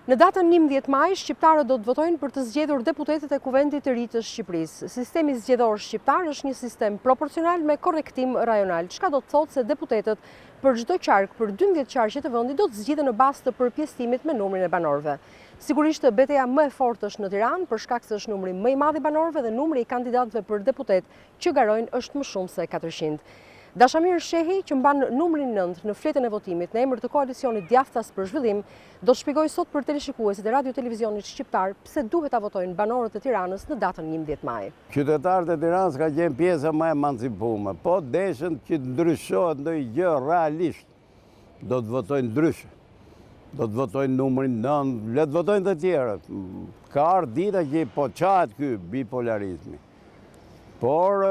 Në datën 11 maj, shqiptarët do të votojnë për të zgjedhur deputetët e Kuvendit të ri të Shqipërisë. Sistemi zgjedhor shqiptar është një sistem proporcional me korrektim rajonal, çka do të thotë se deputetët për çdo qark për 12 qarqe të vendit do të zgjidhen në bazë të përpjesëtimit me numrin e banorëve. Sigurisht betejë më e fortë është në Tiranë për shkak se është numri më i madh i banorëve dhe numri i kandidatëve për deputet që garojnë është më shumë se 400. Dashamir Shehi, që mban numrin 9 në fletën e votimit në emër të koalicionit Djathtas për Zhvillim, do të shpjegojë sot për teleshikuesit e radio televizionit shqiptar pse duhet ta votojnë banorët e Tiranës në datën 11 maj. Qytetarët e Tiranës ka qenë pjesa më e emancipuar, po deshin që të ndryshohet ndonjë gjë realisht. Do të votojnë ndryshe. Do të votojnë numrin 9, le të votojnë të tjerët. Ka ardhur dita që po çahet ky bipolarizmi. Por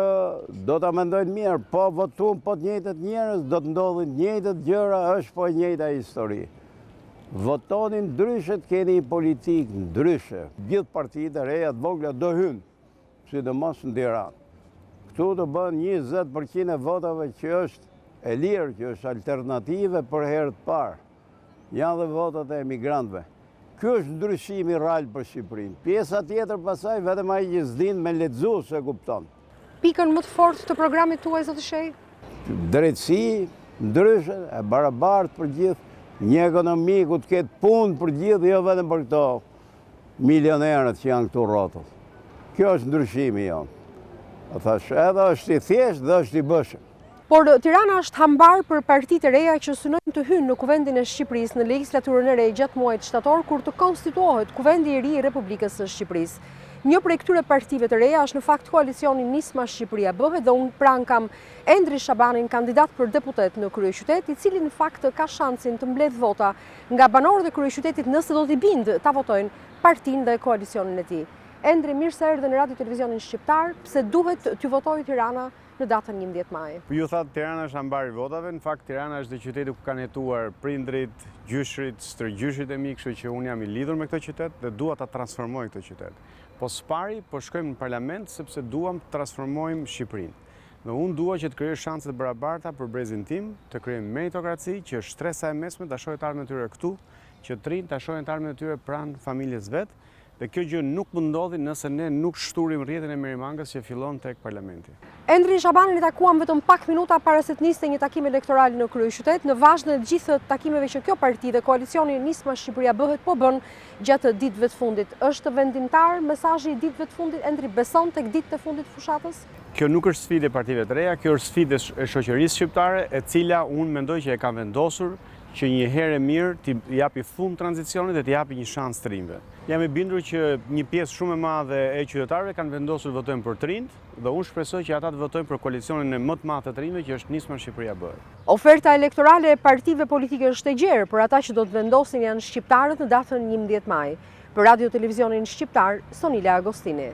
do të mendojnë mirë, po votuam po të njëjtët njerëz, do të ndodhin të njëjtët gjëra, është po e njëjta histori. Votoni ndryshe, të keni politikë ndryshe. Gjithë partitë e reja të vogla do hynë, sidomos në Tiranë. Këtu të bën 20% e votave që është e lirë, që është alternative për herë të parë. Janë dhe votat e emigrantëve. Ky është ndryshimi real për Shqipërinë. Pjesa tjetër pasaj vetëm ai që s'din me lexu se kupton. Pikën më të fortë të programit tuaj, zoti Shehi? Drejtësi, ndryshe, e barabartë për gjithë, një ekonomi ku të ketë punë për gjithë, jo vetëm për këto milionerët që janë këtu rrotull. Kjo është ndryshimi jonë. Thash, edhe është i thjeshtë dhe është i bëshëm. Por Tirana është hambar për partitë e reja që synojnë të hynë në Kuvendin e Shqipërisë në legislaturën e re gjatë muajit shtator kur të konstituohet Kuvendi i ri i Republikës së Shqipërisë. Një prej këtyre partive të reja është në fakt koalicioni Nisma Shqipëria bëhet dhe unë pranë kam Endri Shabanin, kandidat për deputet në kryeqytet, i cili në fakt ka shansin të mbledh vota nga banorët e kryeqytetit nëse do t'i bindë ta votojnë partinë dhe koalicionin e tij. Endri, mirë se erdhe në radio televizionin shqiptar, pse duhet t'ju votojë Tirana në datën 11 maj. Ju thatë Tirana është ambar i votave, në fakt Tirana është dhe qyteti ku kanë jetuar prindrit, gjyshrit, stërgjyshrit e mi, kështu që unë jam i lidhur me këtë qytet dhe dua ta transformoj këtë qytet. Po s'pari, po shkojmë në parlament sepse duam të transformojmë Shqipërinë. Dhe unë dua që të krijoj shanse të barabarta për brezin tim, të krijojmë meritokraci, që është shtresa e mesme ta shohin të ardhmen e tyre këtu, që të rinj ta shohin të ardhmen e tyre pranë familjes vet. Dhe kjo gjë nuk mund ndodhi nëse ne nuk shturim rrjetin e merimangës që fillon tek parlamenti. Endrin Shabanin i takuam vetëm pak minuta para se të niste një takim elektoral në kryeqytet, në vazhdim të gjithë takimeve që kjo parti dhe koalicioni Nisma Shqipëria bëhet po bën gjatë ditëve të fundit. Është vendimtar mesazhi i ditëve të fundit, Endri beson tek ditët e fundit të fushatës? Kjo nuk është sfidë e partive të reja, kjo është sfidë e shoqërisë shqiptare, e cila unë mendoj që e ka vendosur që një herë e mirë t'i japi fund tranzicionit dhe t'i japi një shans të rinjve. Jam i bindur që një pjesë shumë e madhe e qytetarëve kanë vendosur të votojnë për të rinjt dhe unë shpresoj që ata të votojnë për koalicionin e më të madh të rinjve që është Nisma Shqipëria BE. Oferta elektorale e partive politike është e gjerë, por ata që do të vendosin janë shqiptarët në datën 11 maj. Për radio televizionin shqiptar, Sonila Agostini.